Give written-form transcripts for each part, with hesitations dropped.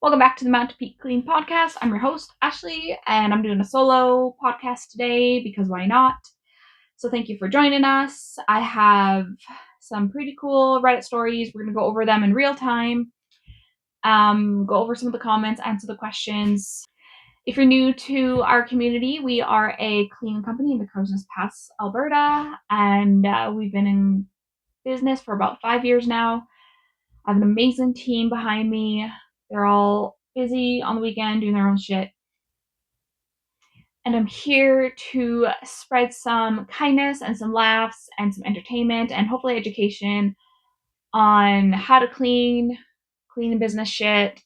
Welcome back to the Mount to Peak Clean podcast. I'm your host, Ashley, and I'm doing a solo podcast today because why not? So thank you for joining us. I have some pretty cool Reddit stories. We're going to go over them in real time, go over some of the comments, answer the questions. If you're new to our community, we are a cleaning company in the Crowsnest Pass, Alberta, and we've been in business for about 5 years now. I have an amazing team behind me. They're all busy on the weekend doing their own shit. And I'm here to spread some kindness and some laughs and some entertainment and hopefully education on how to clean business shit.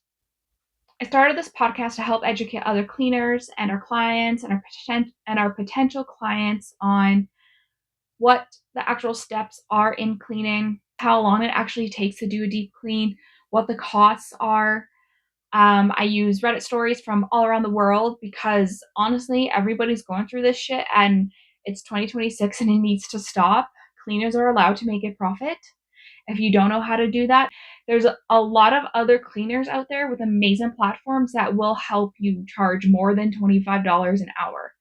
I started this podcast to help educate other cleaners and our clients and our potential clients on what the actual steps are in cleaning, how long it actually takes to do a deep clean, what the costs are. I use Reddit stories from all around the world because honestly, everybody's going through this shit and it's 2026 and it needs to stop. Cleaners are allowed to make a profit. If you don't know how to do that, there's a lot of other cleaners out there with amazing platforms that will help you charge more than $25 an hour.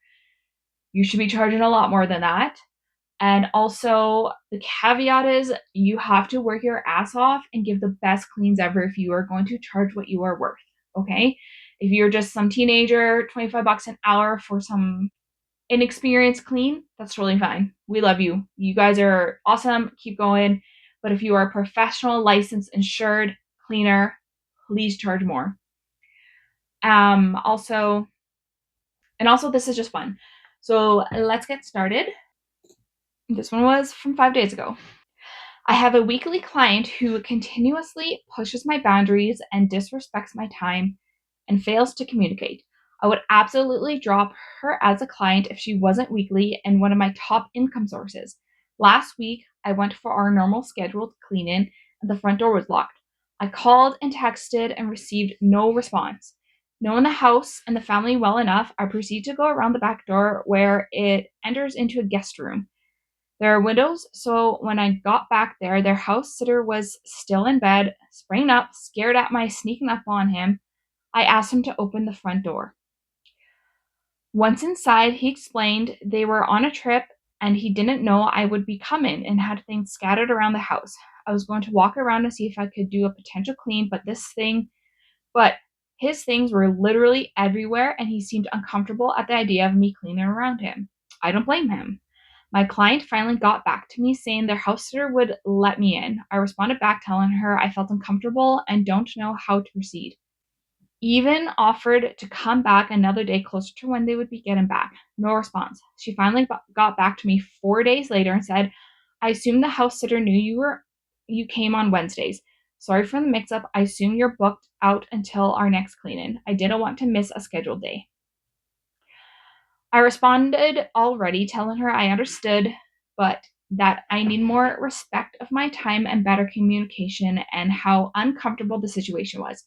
You should be charging a lot more than that. And also, the caveat is you have to work your ass off and give the best cleans ever if you are going to charge what you are worth. Okay? If you're just some teenager, $25 an hour for some inexperienced clean, that's totally fine. We love you. You guys are awesome. Keep going. But if you are a professional, licensed, insured cleaner, please charge more. Also, this is just fun. So let's get started. This one was from 5 days ago. I have a weekly client who continuously pushes my boundaries and disrespects my time and fails to communicate. I would absolutely drop her as a client if she wasn't weekly and one of my top income sources. Last week, I went for our normal scheduled clean-in and the front door was locked. I called and texted and received no response. Knowing the house and the family well enough, I proceed to go around the back door where it enters into a guest room. There are windows, so when I got back there, their house sitter was still in bed, sprang up, scared at my sneaking up on him. I asked him to open the front door. Once inside, he explained they were on a trip and he didn't know I would be coming and had things scattered around the house. I was going to walk around to see if I could do a potential clean, but his things were literally everywhere and he seemed uncomfortable at the idea of me cleaning around him. I don't blame him. My client finally got back to me saying their house sitter would let me in. I responded back telling her I felt uncomfortable and don't know how to proceed. Even offered to come back another day closer to when they would be getting back. No response. She finally got back to me 4 days later and said, I assume the house sitter knew you came on Wednesdays. Sorry for the mix-up. I assume you're booked out until our next clean-in. I didn't want to miss a scheduled day. I responded already, telling her I understood, but that I need more respect of my time and better communication and how uncomfortable the situation was.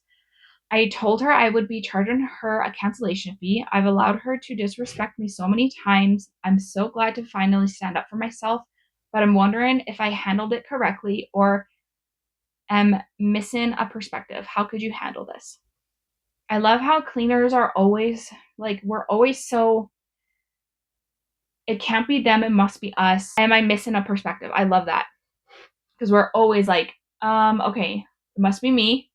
I told her I would be charging her a cancellation fee. I've allowed her to disrespect me so many times. I'm so glad to finally stand up for myself, but I'm wondering if I handled it correctly or am missing a perspective. How could you handle this? I love how cleaners are always we're always so it can't be them, it must be us. Am I missing a perspective? I love that. Because we're always okay, it must be me.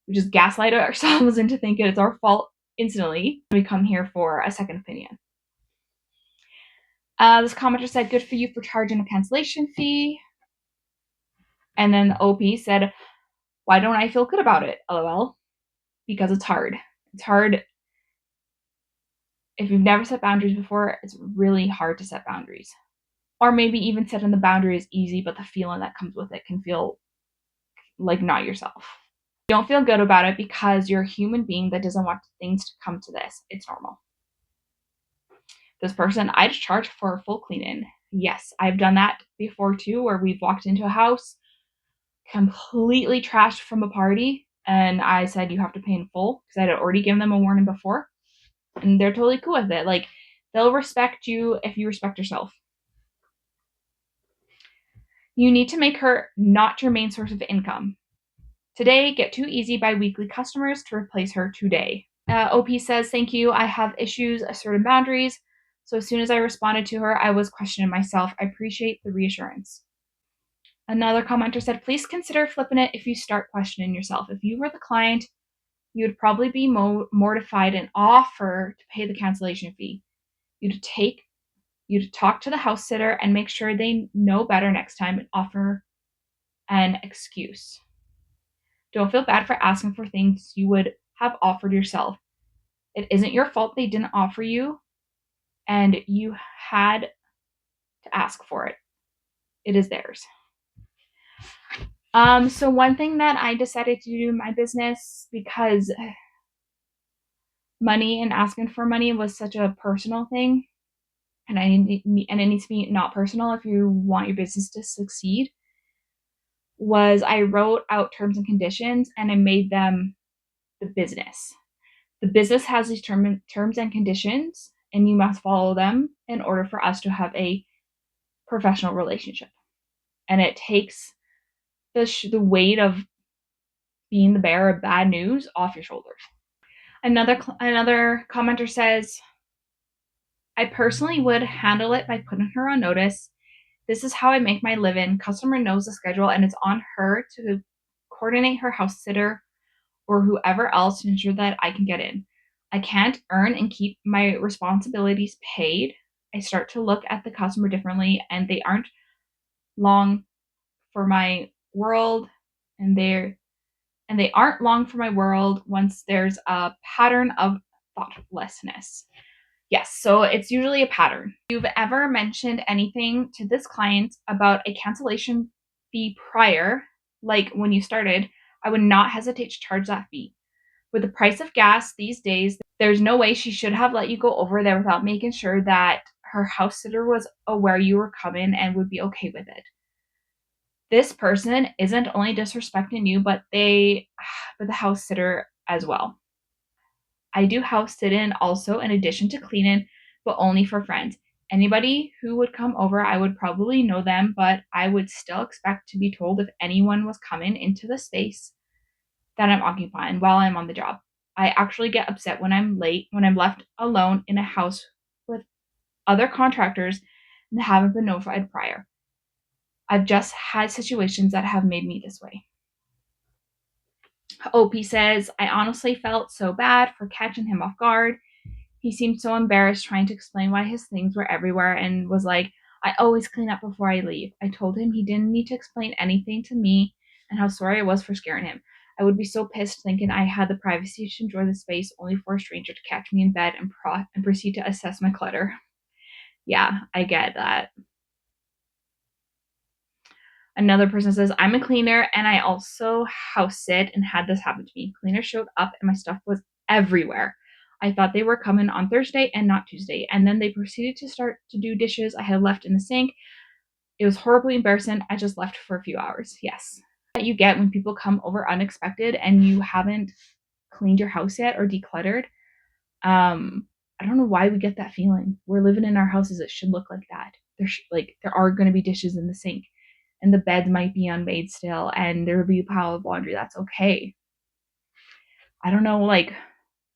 We just gaslight ourselves into thinking it's our fault instantly. We come here for a second opinion. This commenter said, good for you for charging a cancellation fee. And then the OP said, why don't I feel good about it? LOL. Because it's hard. It's hard. If you've never set boundaries before, it's really hard to set boundaries. Or maybe even setting the boundary is easy, but the feeling that comes with it can feel like not yourself. You don't feel good about it because you're a human being that doesn't want things to come to this. It's normal. This person, I just charge for a full clean-in. Yes, I've done that before too, where we've walked into a house completely trashed from a party, and I said you have to pay in full because I had already given them a warning before, and they're totally cool with it. They'll respect you if you respect yourself. You need to make her not your main source of income. today. Get too easy by weekly customers to replace her today. OP says, thank you. I have issues asserting boundaries. So as soon as I responded to her, I was questioning myself. I appreciate the reassurance. Another commenter said, please consider flipping it if you start questioning yourself. If you were the client, you would probably be mortified and offer to pay the cancellation fee. You'd talk to the house sitter and make sure they know better next time and offer an excuse. Don't feel bad for asking for things you would have offered yourself. It isn't your fault they didn't offer you, and you had to ask for it. It is theirs. So one thing that I decided to do in my business, because money and asking for money was such a personal thing, and it needs to be not personal if you want your business to succeed, was I wrote out terms and conditions and I made them the business. The business has these terms and conditions, and you must follow them in order for us to have a professional relationship. And it takes the weight of being the bearer of bad news off your shoulders. Another commenter says, I personally would handle it by putting her on notice. This is how I make my living. Customer knows the schedule, and it's on her to coordinate her house sitter or whoever else to ensure that I can get in. I can't earn and keep my responsibilities paid. I start to look at the customer differently, and they aren't long for my world, and they aren't long for my world once there's a pattern of thoughtlessness. Yes, so it's usually a pattern. If you've ever mentioned anything to this client about a cancellation fee prior, like when you started, I would not hesitate to charge that fee. With the price of gas these days, there's no way she should have let you go over there without making sure that her house sitter was aware you were coming and would be okay with it. This person isn't only disrespecting you, but the house sitter as well. I do house sitting also in addition to cleaning, but only for friends. Anybody who would come over, I would probably know them, but I would still expect to be told if anyone was coming into the space that I'm occupying while I'm on the job. I actually get upset when I'm late, when I'm left alone in a house with other contractors and haven't been notified prior. I've just had situations that have made me this way. OP says, I honestly felt so bad for catching him off guard. He seemed so embarrassed trying to explain why his things were everywhere and was like, I always clean up before I leave. I told him he didn't need to explain anything to me and how sorry I was for scaring him. I would be so pissed thinking I had the privacy to enjoy the space only for a stranger to catch me in bed and proceed to assess my clutter. Yeah, I get that. Another person says, I'm a cleaner and I also house sit and had this happen to me. Cleaner showed up and my stuff was everywhere. I thought they were coming on Thursday and not Tuesday. And then they proceeded to start to do dishes I had left in the sink. It was horribly embarrassing. I just left for a few hours. Yes. That you get when people come over unexpected and you haven't cleaned your house yet or decluttered. I don't know why we get that feeling. We're living in our houses. It should look like that. There are going to be dishes in the sink. And the beds might be unmade still, and there will be a pile of laundry. That's okay. I don't know,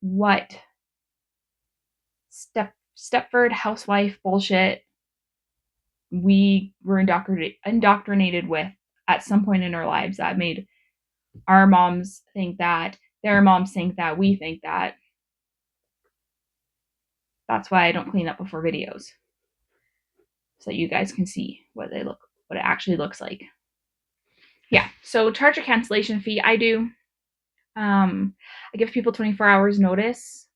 what Stepford housewife bullshit we were indoctrinated with at some point in our lives that made our moms think that, their moms think that, we think that. That's why I don't clean up before videos, so that you guys can see what it actually looks like. Yeah, so charge a cancellation fee. I do. I give people 24 hours notice,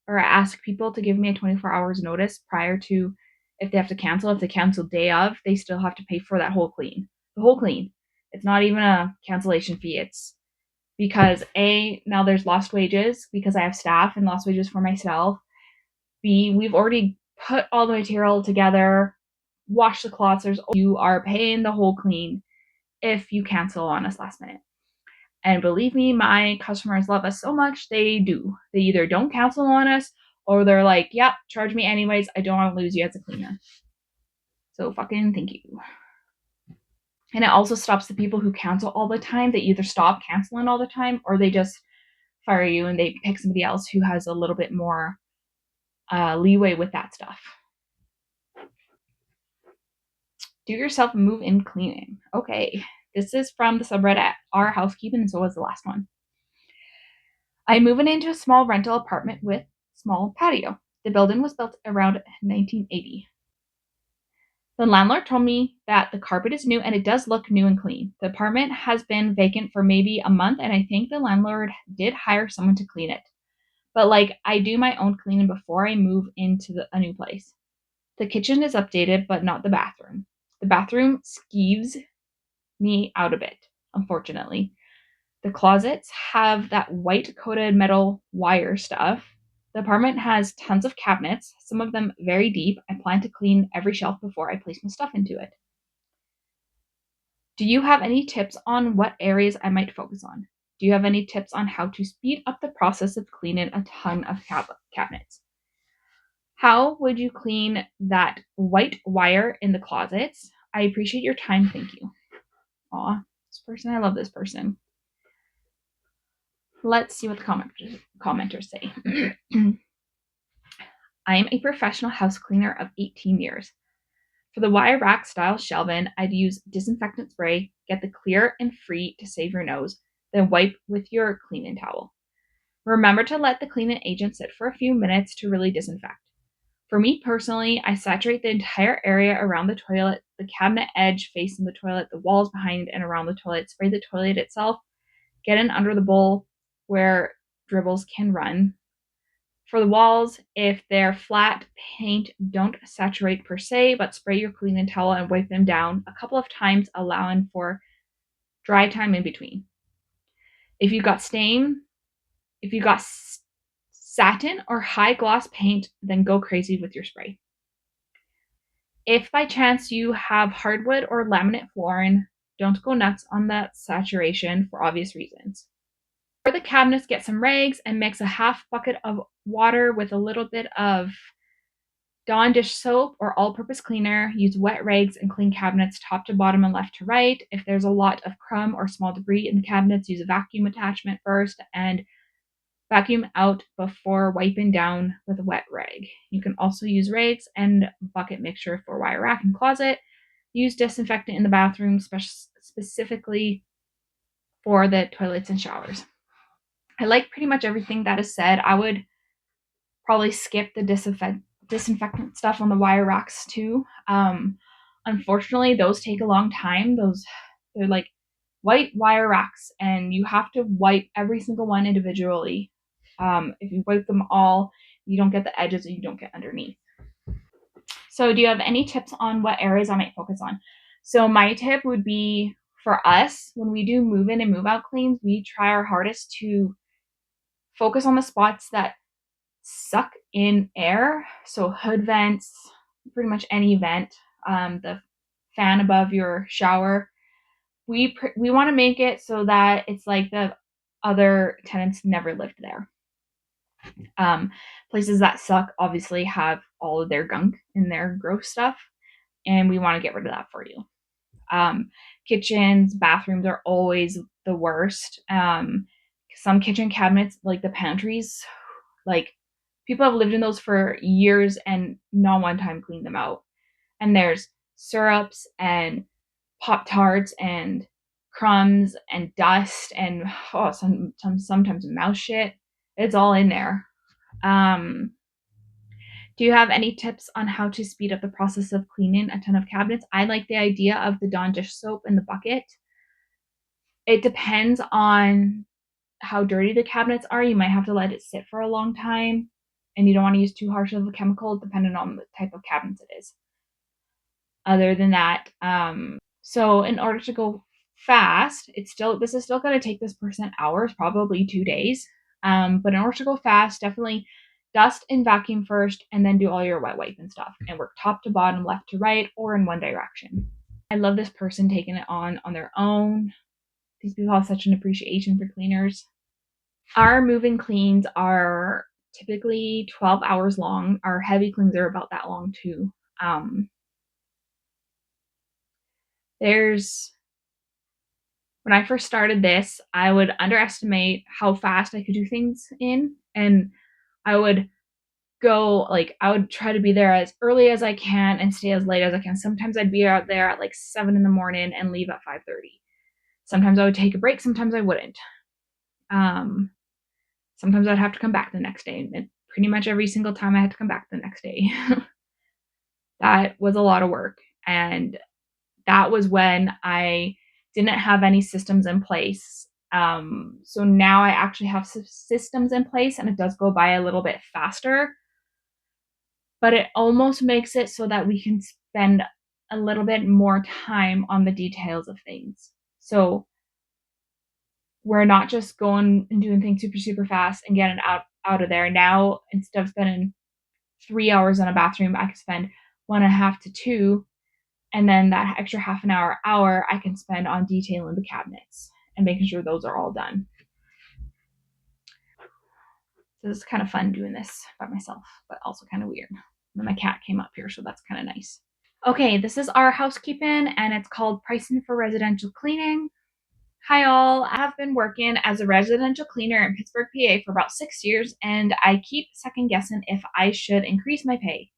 or I ask people to give me a 24 hours notice prior to if they have to cancel. If they cancel day of, they still have to pay for that whole clean. The whole clean. It's not even a cancellation fee. It's because A, now there's lost wages because I have staff and lost wages for myself. B, we've already put all the material together, washed the cloths. You are paying the whole clean if you cancel on us last minute. And believe me, my customers love us so much, they do. They either don't cancel on us or they're like, yep, charge me anyways. I don't want to lose you as a cleaner. So fucking thank you. And it also stops the people who cancel all the time. They either stop canceling all the time or they just fire you and they pick somebody else who has a little bit more leeway with that stuff. Do yourself move-in cleaning. Okay, this is from the subreddit Our Housekeeping, and so was the last one. I'm moving into a small rental apartment with small patio. The building was built around 1980. The landlord told me that the carpet is new and it does look new and clean. The apartment has been vacant for maybe a month, and I think the landlord did hire someone to clean it. But like, I do my own cleaning before I move into a new place. The kitchen is updated, but not the bathroom. The bathroom skeeves me out a bit, unfortunately. The closets have that white coated metal wire stuff. The apartment has tons of cabinets, some of them very deep. I plan to clean every shelf before I place my stuff into it. Do you have any tips on what areas I might focus on? Do you have any tips on how to speed up the process of cleaning a ton of cabinets? How would you clean that white wire in the closets? I appreciate your time. Thank you. Aw, this person, I love this person. Let's see what the commenters say. I am a professional house cleaner of 18 years. For the wire rack style shelving, I'd use disinfectant spray, get the clear and free to save your nose, then wipe with your cleaning towel. Remember to let the cleaning agent sit for a few minutes to really disinfect. For me personally, I saturate the entire area around the toilet, the cabinet edge facing the toilet, the walls behind and around the toilet, spray the toilet itself, get in under the bowl where dribbles can run. For the walls, if they're flat paint, don't saturate per se, but spray your cleaning towel and wipe them down a couple of times, allowing for dry time in between. If you got satin or high gloss paint, then go crazy with your spray. If by chance you have hardwood or laminate flooring, don't go nuts on that saturation for obvious reasons. For the cabinets, get some rags and mix a half bucket of water with a little bit of Dawn dish soap or all-purpose cleaner. Use wet rags and clean cabinets top to bottom and left to right. If there's a lot of crumb or small debris in the cabinets, use a vacuum attachment first and vacuum out before wiping down with a wet rag. You can also use rags and bucket mixture for wire rack and closet. Use disinfectant in the bathroom, specifically for the toilets and showers. I like pretty much everything that is said. I would probably skip the disinfectant stuff on the wire racks too. Unfortunately, those take a long time. They're like white wire racks, and you have to wipe every single one individually. If you wipe them all, you don't get the edges and you don't get underneath. So, do you have any tips on what areas I might focus on? So, my tip would be for us when we do move in and move out cleans, we try our hardest to focus on the spots that suck in air. So hood vents, pretty much any vent, the fan above your shower. We want to make it so that it's like the other tenants never lived there. Places that suck obviously have all of their gunk in their gross stuff, and we want to get rid of that for you. Kitchens, bathrooms are always the worst. Some kitchen cabinets, like the pantries, like people have lived in those for years and not one time cleaned them out. And there's syrups and Pop Tarts and crumbs and dust and sometimes mouse shit. It's all in there. Do you have any tips on how to speed up the process of cleaning a ton of cabinets? I like the idea of the Dawn dish soap in the bucket. It depends on how dirty the cabinets are. You might have to let it sit for a long time, and you don't want to use too harsh of a chemical depending on the type of cabinets it is. Other than that, so in order to go fast, this is still going to take this person hours, probably 2 days. But in order to go fast, definitely dust and vacuum first, and then do all your wet wipe and stuff, and work top to bottom, left to right, or in one direction. I love this person taking it on their own. These people have such an appreciation for cleaners. Our moving cleans are typically 12 hours long. Our heavy cleans are about that long too. There's When I first started this, I would underestimate how fast I could do things in, and I would I would try to be there as early as I can and stay as late as I can. Sometimes I'd be out there at like 7 in the morning and leave at 5:30. Sometimes I would take a break, sometimes I wouldn't. Um, Sometimes I'd have to come back the next day, and pretty much every single time I had to come back the next day. That was a lot of work, and that was when I didn't have any systems in place. So now I actually have systems in place, and it does go by a little bit faster, but it almost makes it so that we can spend a little bit more time on the details of things. So we're not just going and doing things super, super fast and getting out of there. Now, instead of spending 3 hours in a bathroom, I can spend 1.5 to 2. And then that extra half an hour, I can spend on detailing the cabinets and making sure those are all done. So it's kind of fun doing this by myself, but also kind of weird. And my cat came up here, so that's kind of nice. Okay, this is our housekeeping, and it's called Pricing for Residential Cleaning. Hi all, I have been working as a residential cleaner in Pittsburgh, PA for about 6 years, and I keep second guessing if I should increase my pay.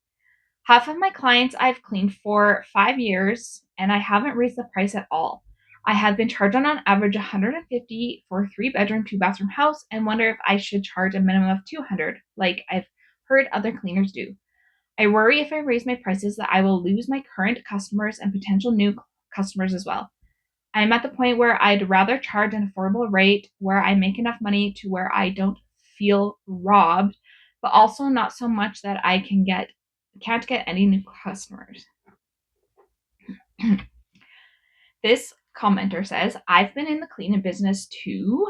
Half of my clients I've cleaned for 5 years, and I haven't raised the price at all. I have been charging on average $150 for a 3-bedroom, 2-bathroom house, and wonder if I should charge a minimum of $200, like I've heard other cleaners do. I worry if I raise my prices that I will lose my current customers and potential new customers as well. I'm at the point where I'd rather charge an affordable rate where I make enough money to where I don't feel robbed, but also not so much that I can't get any new customers. This commenter says, I've been in the cleaning business too,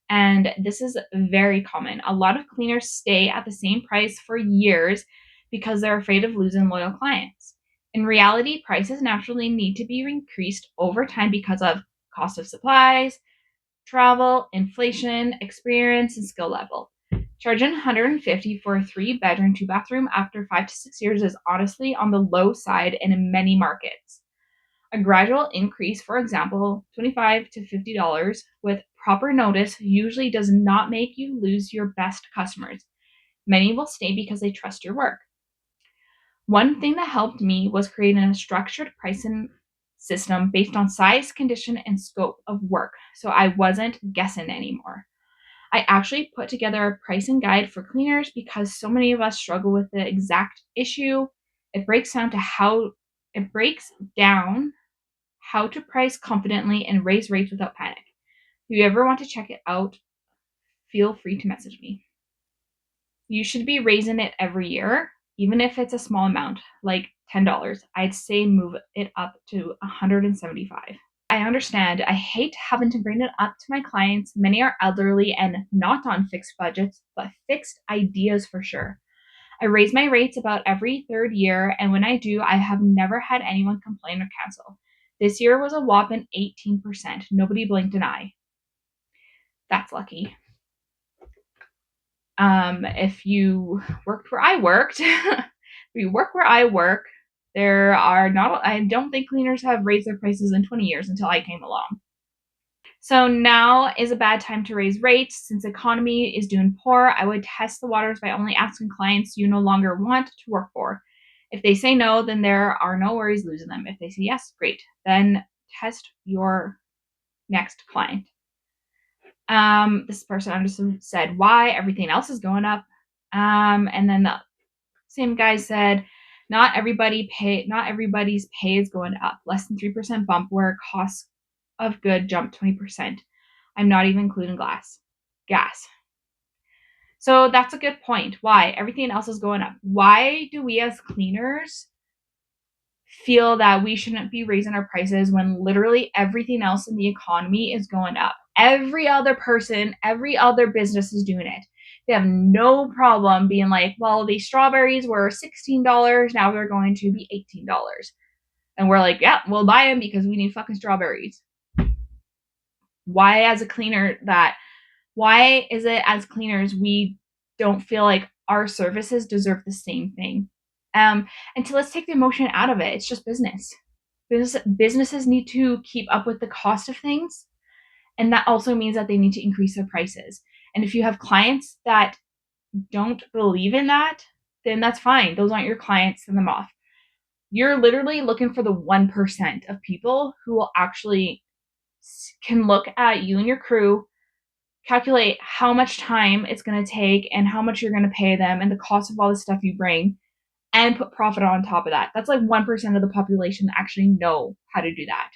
and this is very common. A lot of cleaners stay at the same price for years because they're afraid of losing loyal clients. In reality, prices naturally need to be increased over time because of cost of supplies, travel, inflation, experience, and skill level. Charging $150 for a 3-bedroom, 2-bathroom after 5 to 6 years is honestly on the low side and in many markets. A gradual increase, for example, $25 to $50 with proper notice, usually does not make you lose your best customers. Many will stay because they trust your work. One thing that helped me was creating a structured pricing system based on size, condition, and scope of work, so I wasn't guessing anymore. I actually put together a pricing guide for cleaners because so many of us struggle with the exact issue. It breaks down how to price confidently and raise rates without panic. If you ever want to check it out, feel free to message me. You should be raising it every year, even if it's a small amount, like $10. I'd say move it up to $175. I understand. I hate having to bring it up to my clients. Many are elderly and not on fixed budgets, but fixed ideas for sure. I raise my rates about every third year, and when I do, I have never had anyone complain or cancel. This year was a whopping 18%. Nobody blinked an eye. That's lucky. If you worked where I worked, if you work where I work, I don't think cleaners have raised their prices in 20 years until I came along. So now is a bad time to raise rates. Since the economy is doing poor, I would test the waters by only asking clients you no longer want to work for. If they say no, then there are no worries losing them. If they say yes, great. Then test your next client. This person understood said why everything else is going up. And then the same guy said, not everybody's pay is going up. Less than 3% bump where costs of good jumped 20%. I'm not even including gas. So that's a good point. Why? Everything else is going up. Why do we as cleaners feel that we shouldn't be raising our prices when literally everything else in the economy is going up? Every other person, every other business is doing it. They have no problem being like, well, these strawberries were $16. Now they're going to be $18. And we're like, yeah, we'll buy them because we need fucking strawberries. Why is it as cleaners we don't feel like our services deserve the same thing? And let's take the emotion out of it. It's just business. Businesses need to keep up with the cost of things. And that also means that they need to increase their prices. And if you have clients that don't believe in that, then that's fine. Those aren't your clients, send them off. You're literally looking for the 1% of people who will actually can look at you and your crew, calculate how much time it's going to take and how much you're going to pay them and the cost of all the stuff you bring, and put profit on top of that. That's like 1% of the population that actually know how to do that.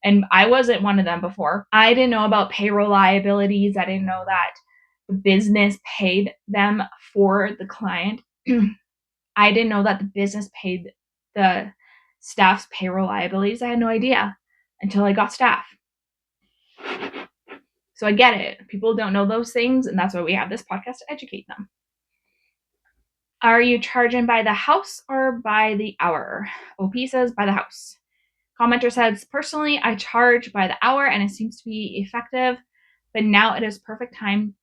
And I wasn't one of them before. I didn't know about payroll liabilities. I didn't know that the business paid them for the client. I didn't know that the business paid the staff's payroll liabilities. I had no idea until I got staff. So I get it. People don't know those things, and that's why we have this podcast to educate them. Are you charging by the house or by the hour? OP says by the house. Commenter says, personally, I charge by the hour and it seems to be effective, but now it is perfect time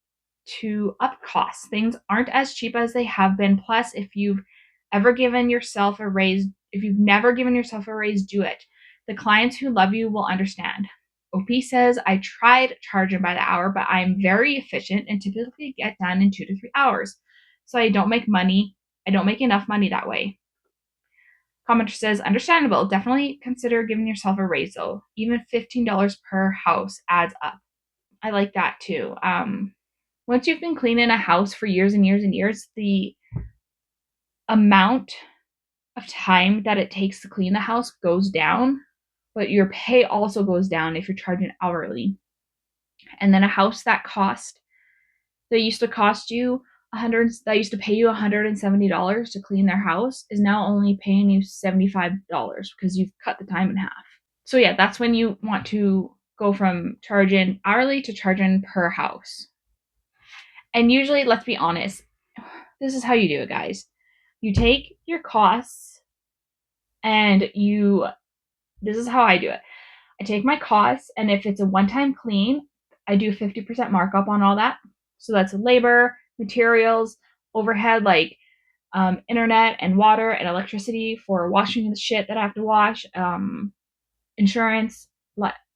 to up costs. Things aren't as cheap as they have been. Plus, if you've never given yourself a raise, do it. The clients who love you will understand. OP says, I tried charging by the hour, but I'm very efficient and typically get done in 2 to 3 hours. So I don't make enough money that way. Commenter says, understandable. Definitely consider giving yourself a raise though. Even $15 per house adds up. I like that too. Once you've been cleaning a house for years and years and years, the amount of time that it takes to clean the house goes down, but your pay also goes down if you're charging hourly. And then a house that used to pay you $170 to clean their house is now only paying you $75 because you've cut the time in half. So yeah, that's when you want to go from charging hourly to charging per house. And usually, let's be honest, this is how you do it, guys. You take your costs and this is how I do it. I take my costs, and if it's a one-time clean, I do 50% markup on all that. So that's labor, materials, overhead like internet and water and electricity for washing the shit that I have to wash, insurance,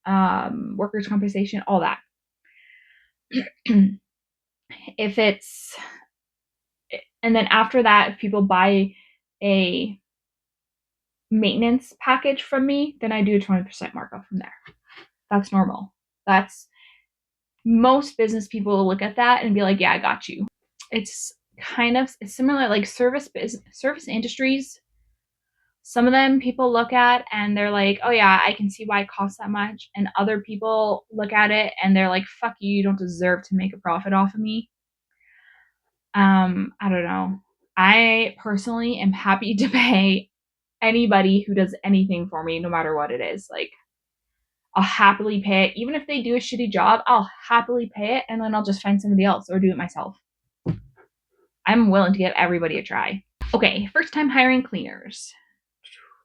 workers' compensation, all that. And then after that, if people buy a maintenance package from me, then I do a 20% markup from there. That's normal. Most business people will look at that and be like, yeah, I got you. It's similar like service industries. Some of them people look at and they're like, oh yeah, I can see why it costs that much. And other people look at it and they're like, fuck you, you don't deserve to make a profit off of me. I don't know. I personally am happy to pay anybody who does anything for me, no matter what it is. Like, I'll happily pay it. Even if they do a shitty job, I'll happily pay it, and then I'll just find somebody else or do it myself. I'm willing to give everybody a try. Okay, first time hiring cleaners.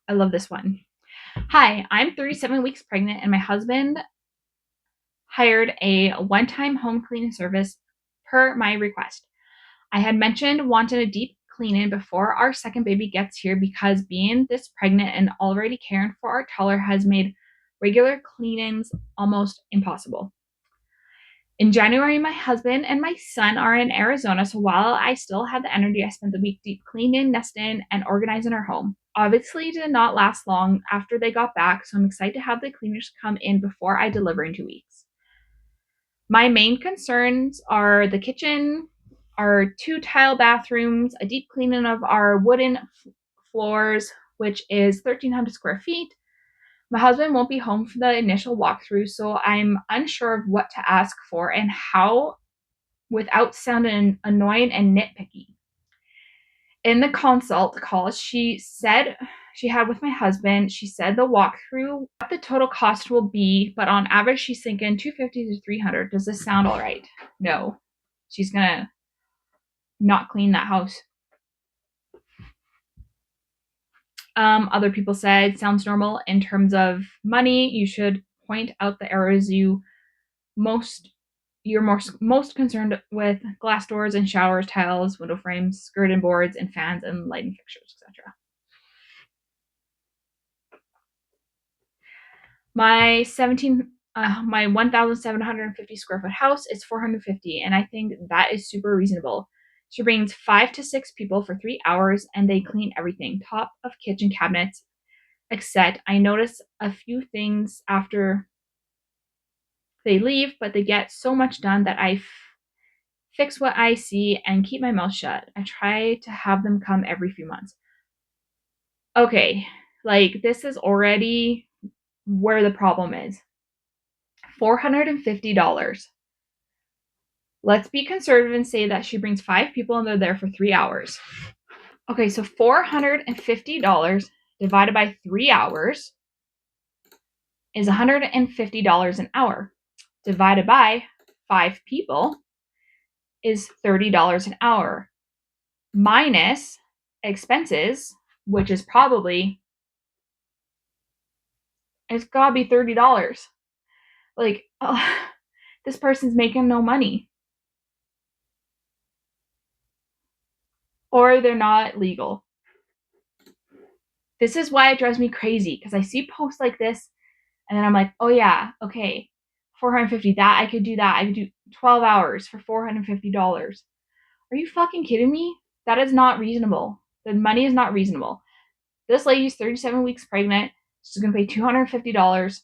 I love this one. Hi, I'm 37 weeks pregnant, and my husband hired a one-time home cleaning service per my request. I had mentioned wanting a deep cleaning before our second baby gets here because being this pregnant and already caring for our toddler has made regular cleanings almost impossible. In January, my husband and my son are in Arizona, so while I still had the energy, I spent the week deep cleaning, nesting, and organizing our home. Obviously, it did not last long after they got back, so I'm excited to have the cleaners come in before I deliver in 2 weeks. My main concerns are the kitchen, our 2 tile bathrooms, a deep cleaning of our wooden floors, which is 1,300 square feet. My husband won't be home for the initial walkthrough, so I'm unsure of what to ask for and how without sounding annoying and nitpicky. In the consult call she said she had with my husband, she said the walkthrough, what the total cost will be, but on average she's thinking $250 to $300. Does this sound all right? No. She's gonna not clean that house. Other people said sounds normal in terms of money. You should point out the areas you're most concerned with: glass doors and showers, tiles, window frames, skirting boards, and fans and lighting fixtures, etc. My my 1,750 square foot house is $450, and I think that is super reasonable. She brings 5 to 6 people for 3 hours, and they clean everything, top of kitchen cabinets, except I notice a few things after they leave, but they get so much done that I fix what I see and keep my mouth shut. I try to have them come every few months. Okay, like this is already where the problem is. $450. Let's be conservative and say that she brings 5 people and they're there for 3 hours. Okay, so $450 divided by 3 hours is $150 an hour. Divided by 5 people is $30 an hour. Minus expenses, which is probably, it's gotta be $30. Like, this person's making no money. Or they're not legal. This is why it drives me crazy, because I see posts like this and then I'm like, oh yeah, okay, 450, that I could do that. I could do 12 hours for $450. Are you fucking kidding me? That is not reasonable. The money is not reasonable. This lady's 37 weeks pregnant. She's gonna pay $250.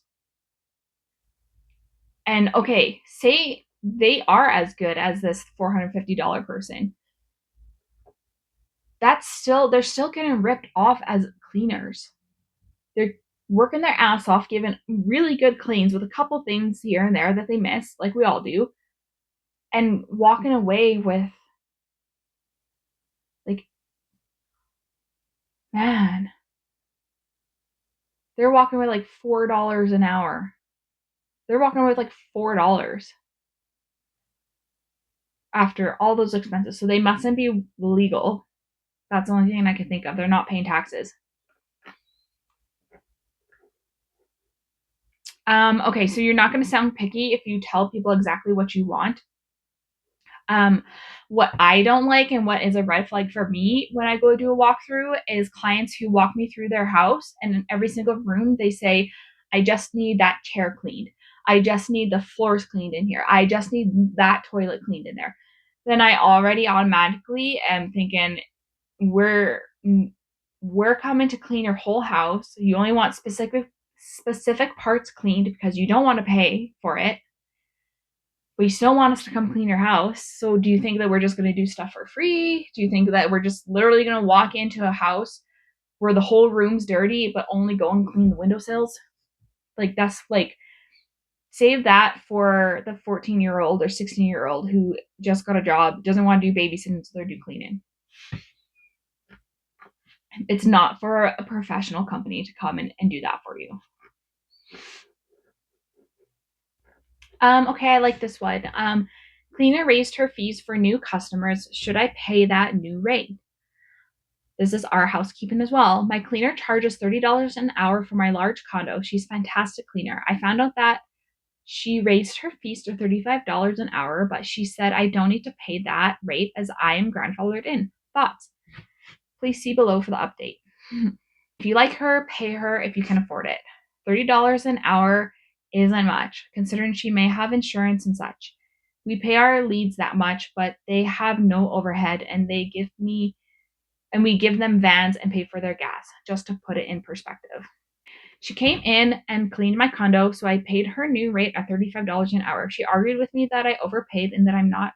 And okay, say they are as good as this $450 person. They're still getting ripped off as cleaners. They're working their ass off, giving really good cleans with a couple things here and there that they miss, like we all do, and walking away with, like, man, they're walking away like $4 an hour. They're walking away with like $4 after all those expenses. So they mustn't be legal. That's the only thing I can think of. They're not paying taxes. Okay, so you're not going to sound picky if you tell people exactly what you want. What I don't like and what is a red flag for me when I go do a walkthrough is clients who walk me through their house and in every single room they say, I just need that chair cleaned. I just need the floors cleaned in here. I just need that toilet cleaned in there. Then I already automatically am thinking, we're coming to clean your whole house. You only want specific parts cleaned because you don't want to pay for it, but you still want us to come clean your house. So do you think that we're just going to do stuff for free? Do you think that we're just literally going to walk into a house where the whole room's dirty but only go and clean the windowsills? Like, that's like, save that for the 14-year-old or 16-year-old who just got a job, doesn't want to do babysitting, so they're do cleaning. It's not for a professional company to come in and do that for you. Okay, I like this one. Cleaner raised her fees for new customers. Should I pay that new rate? This is our housekeeping as well. My cleaner charges $30 an hour for my large condo. She's a fantastic cleaner. I found out that she raised her fees to $35 an hour, but she said I don't need to pay that rate as I am grandfathered in. Thoughts? Please see below for the update. If you like her, pay her if you can afford it. $30 an hour isn't much, considering she may have insurance and such. We pay our leads that much, but they have no overhead, and we give them vans and pay for their gas, just to put it in perspective. She came in and cleaned my condo, so I paid her new rate at $35 an hour. She argued with me that I overpaid and that I'm not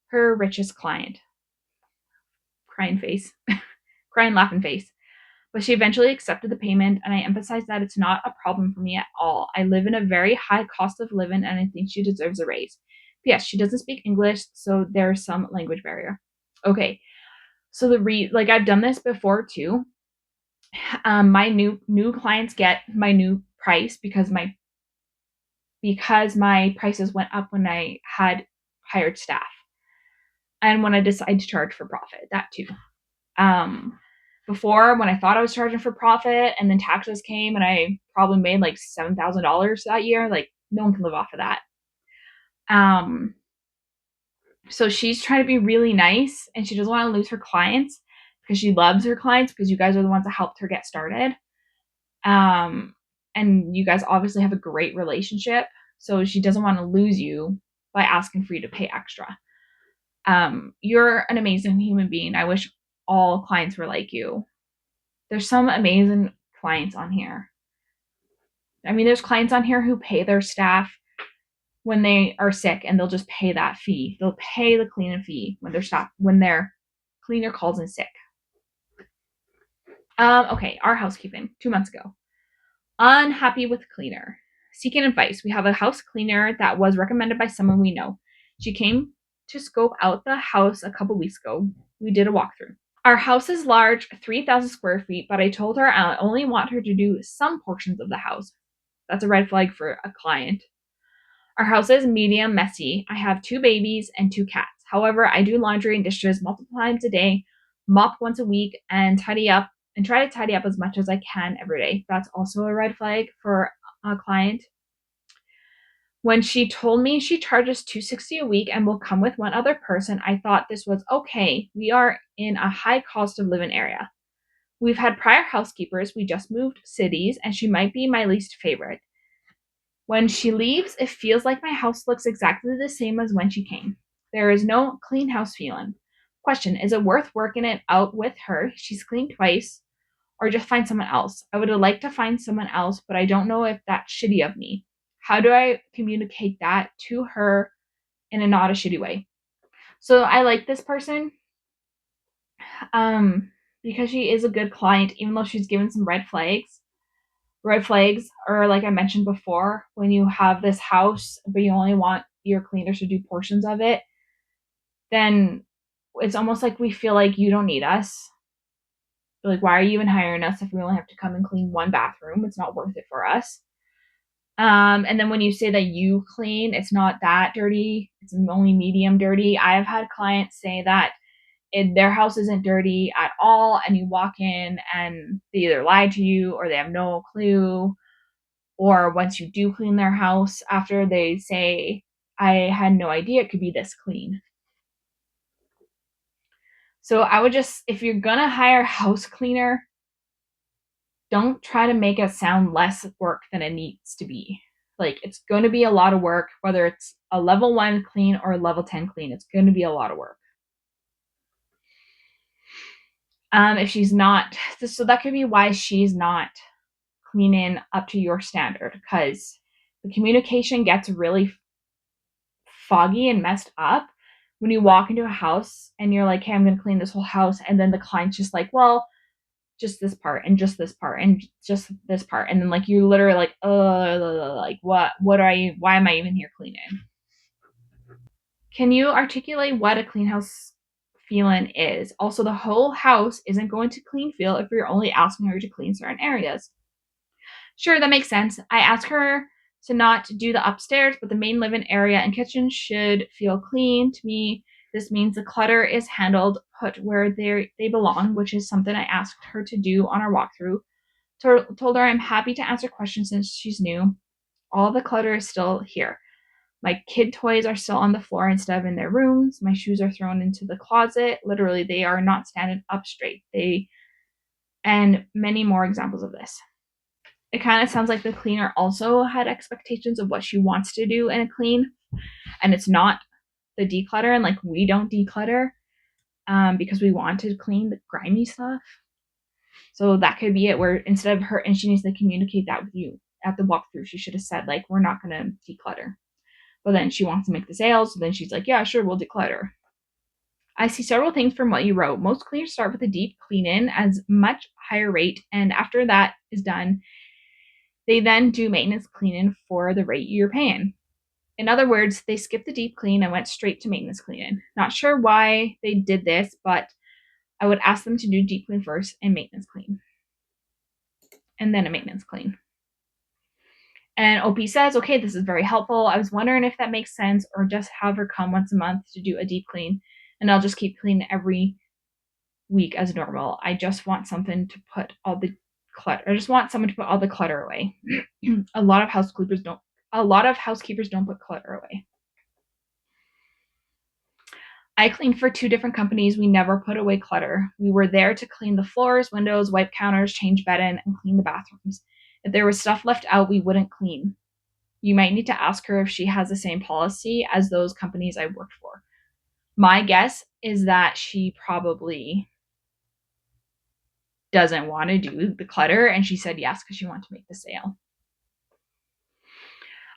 her richest client. Crying face. Crying laughing face. But she eventually accepted the payment, and I emphasized that it's not a problem for me at all. I live in a very high cost of living, and I think she deserves a raise. Yes, she doesn't speak English, so there's some language barrier. Okay, so I've done this before too. My new clients get my new price because my prices went up when I had hired staff, and when I decided to charge for profit, that too. Before, when I thought I was charging for profit and then taxes came and I probably made like $7,000 that year, like no one can live off of that. So she's trying to be really nice and she doesn't want to lose her clients because she loves her clients because you guys are the ones that helped her get started. And and you guys obviously have a great relationship, so she doesn't want to lose you by asking for you to pay extra. You're an amazing human being. I wish all clients were like you. There's some amazing clients on here. I mean, there's clients on here who pay their staff when they are sick, and they'll just pay that fee. They'll pay the cleaning fee when their cleaner calls in sick. Okay, our housekeeping 2 months ago. Unhappy with cleaner. Seeking advice. We have a house cleaner that was recommended by someone we know. She came to scope out the house a couple weeks ago. We did a walkthrough. Our house is large, 3,000 square feet, but I told her I only want her to do some portions of the house. That's a red flag for a client. Our house is medium messy. I have 2 babies and 2 cats. However, I do laundry and dishes multiple times a day, mop once a week, and try to tidy up as much as I can every day. That's also a red flag for a client. When she told me she charges $260 a week and will come with one other person, I thought this was okay. We are in a high cost of living area. We've had prior housekeepers. We just moved cities, and she might be my least favorite. When she leaves, it feels like my house looks exactly the same as when she came. There is no clean house feeling. Question, is it worth working it out with her? She's cleaned twice. Or just find someone else. I would have liked to find someone else, but I don't know if that's shitty of me. How do I communicate that to her in a not a shitty way? So I like this person because she is a good client, even though she's given some red flags. Red flags are, like I mentioned before, when you have this house, but you only want your cleaners to do portions of it, then it's almost like we feel like you don't need us. Like, why are you even hiring us if we only have to come and clean one bathroom? It's not worth it for us. And then when you say that you clean, it's not that dirty. It's only medium dirty. I have had clients say that their house isn't dirty at all, and you walk in and they either lie to you or they have no clue. Or once you do clean their house, after they say, I had no idea it could be this clean. So I would just, if you're gonna hire a house cleaner, don't try to make it sound less work than it needs to be. Like, it's going to be a lot of work, whether it's a level 1 clean or a level 10 clean. It's going to be a lot of work. If she's not, so that could be why she's not cleaning up to your standard, because the communication gets really foggy and messed up when you walk into a house and you're like, hey, I'm going to clean this whole house. And then the client's just like, well, just this part and just this part and just this part. And then like you literally like, like why am I even here cleaning? Can you articulate what a clean house feeling is? Also, the whole house isn't going to clean feel if you're only asking her to clean certain areas. Sure, that makes sense. I ask her to not do the upstairs, but the main living area and kitchen should feel clean. To me, this means the clutter is handled, put where they belong, which is something I asked her to do on our walkthrough. Told her I'm happy to answer questions since she's new. All the clutter is still here. My kid toys are still on the floor instead of in their rooms. My shoes are thrown into the closet. Literally, they are not standing up straight. And many more examples of this. It kind of sounds like the cleaner also had expectations of what she wants to do in a clean, and it's not the declutter. And like, we don't declutter because we want to clean the grimy stuff. So that could be it, where instead of her, and she needs to communicate that with you at the walkthrough, she should have said like, we're not going to declutter. But then she wants to make the sales, so then she's like, yeah, sure, we'll declutter. I see several things from what you wrote. Most cleaners start with a deep clean in as much higher rate, and after that is done, they then do maintenance cleaning for the rate you're paying. In other words, they skipped the deep clean and went straight to maintenance cleaning. Not sure why they did this, but I would ask them to do deep clean first and maintenance clean. And then a maintenance clean. And OP says, okay, this is very helpful. I was wondering if that makes sense, or just have her come once a month to do a deep clean, and I'll just keep cleaning every week as normal. I just want something to put all the clutter. I just want someone to put all the clutter away. A lot of housekeepers don't put clutter away. I cleaned for 2 different companies. We never put away clutter. We were there to clean the floors, windows, wipe counters, change bedding, and clean the bathrooms. If there was stuff left out, we wouldn't clean. You might need to ask her if she has the same policy as those companies I worked for. My guess is that she probably doesn't want to do the clutter, and she said yes because she wanted to make the sale.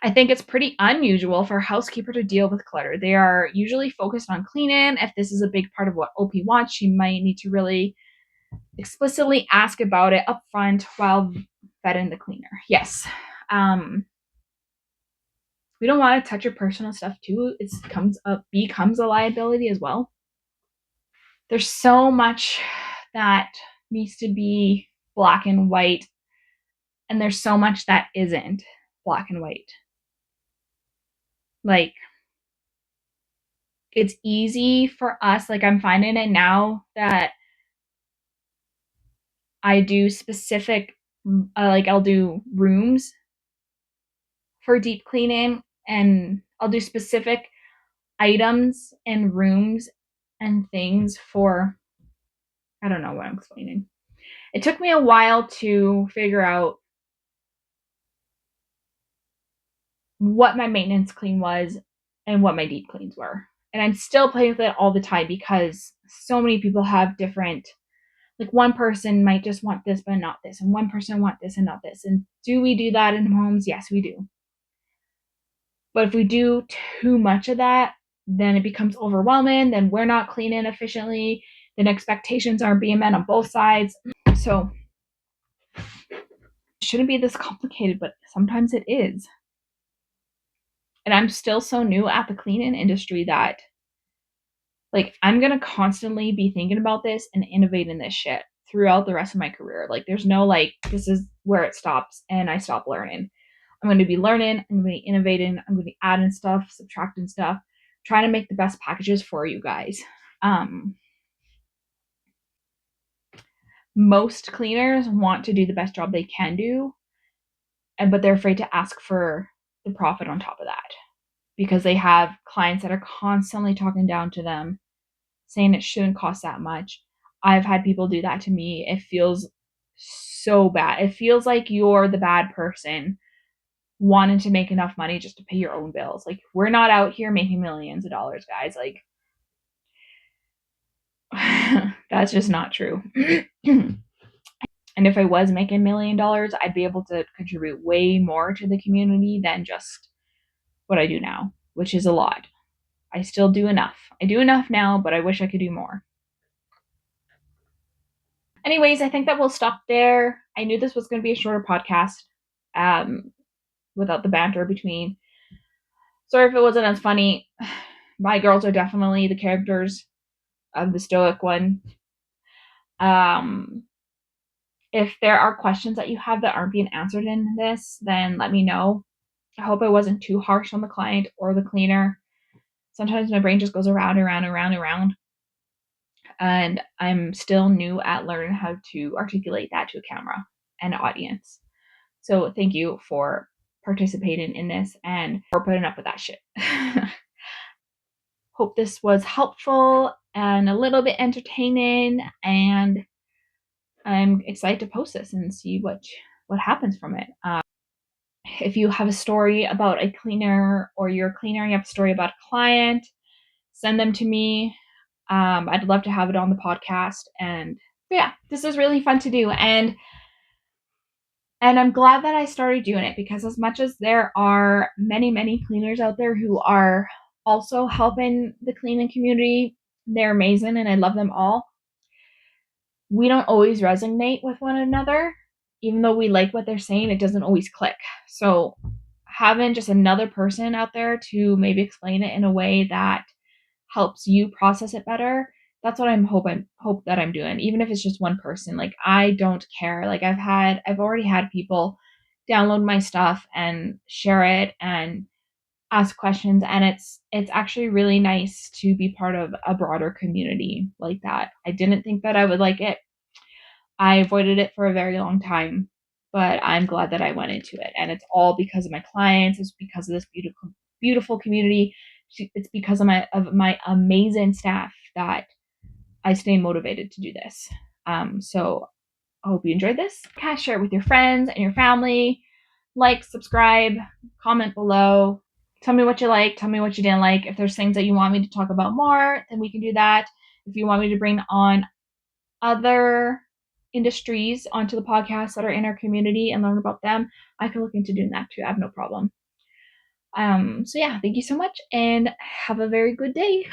I think it's pretty unusual for a housekeeper to deal with clutter. They are usually focused on cleaning. If this is a big part of what OP wants, she might need to really explicitly ask about it up front while vetting the cleaner. Yes. We don't want to touch your personal stuff too. It becomes a liability as well. There's so much that needs to be black and white, and there's so much that isn't black and white. Like, it's easy for us, like I'm finding it now that I do specific, like I'll do rooms for deep cleaning, and I'll do specific items and rooms and things for, I don't know what I'm explaining. It took me a while to figure out what my maintenance clean was and what my deep cleans were. And I'm still playing with it all the time because so many people have different, like one person might just want this but not this, and one person want this and not this. And do we do that in homes? Yes, we do. But if we do too much of that, then it becomes overwhelming. Then we're not cleaning efficiently. Then expectations aren't being met on both sides. So it shouldn't be this complicated, but sometimes it is. And I'm still so new at the cleaning industry that, like, I'm going to constantly be thinking about this and innovating this shit throughout the rest of my career. Like, there's no, like, this is where it stops and I stop learning. I'm going to be learning, I'm going to be innovating, I'm going to be adding stuff, subtracting stuff, trying to make the best packages for you guys. Most cleaners want to do the best job they can do, but they're afraid to ask for the profit on top of that because they have clients that are constantly talking down to them, saying it shouldn't cost that much. I've had people do that to me. It feels so bad. It feels like you're the bad person wanting to make enough money just to pay your own bills. Like, we're not out here making millions of dollars, guys. Like, that's just not true. And if I was making $1 million, I'd be able to contribute way more to the community than just what I do now, which is a lot. I still do enough. I do enough now, but I wish I could do more. Anyways, I think that we'll stop there. I knew this was going to be a shorter podcast without the banter between. Sorry if it wasn't as funny. My girls are definitely the characters of the stoic one. If there are questions that you have that aren't being answered in this, then let me know. I hope I wasn't too harsh on the client or the cleaner. Sometimes my brain just goes around. And I'm still new at learning how to articulate that to a camera and an audience. So thank you for participating in this and for putting up with that shit. Hope this was helpful and a little bit entertaining, and I'm excited to post this and see what happens from it. If you have a story about a cleaner, or you're a cleaner and you have a story about a client, send them to me. I'd love to have it on the podcast. And yeah, this is really fun to do. And I'm glad that I started doing it, because as much as there are many, many cleaners out there who are also helping the cleaning community, they're amazing and I love them all. We don't always resonate with one another. Even though we like what they're saying, it doesn't always click. So having just another person out there to maybe explain it in a way that helps you process it better, that's what hope that I'm doing. Even if it's just one person, like, I don't care. Like, I've already had people download my stuff and share it and ask questions, and it's actually really nice to be part of a broader community like that. I didn't think that I would like it. I avoided it for a very long time, but I'm glad that I went into it, and it's all because of my clients. It's because of this beautiful community. It's because of my amazing staff that I stay motivated to do this. So I hope you enjoyed this. Share it with your friends and your family. Like, subscribe, comment below. Tell me what you liked, tell me what you didn't like. If there's things that you want me to talk about more, then we can do that. If you want me to bring on other industries onto the podcast that are in our community and learn about them, I can look into doing that too. I have no problem. So yeah, thank you so much and have a very good day.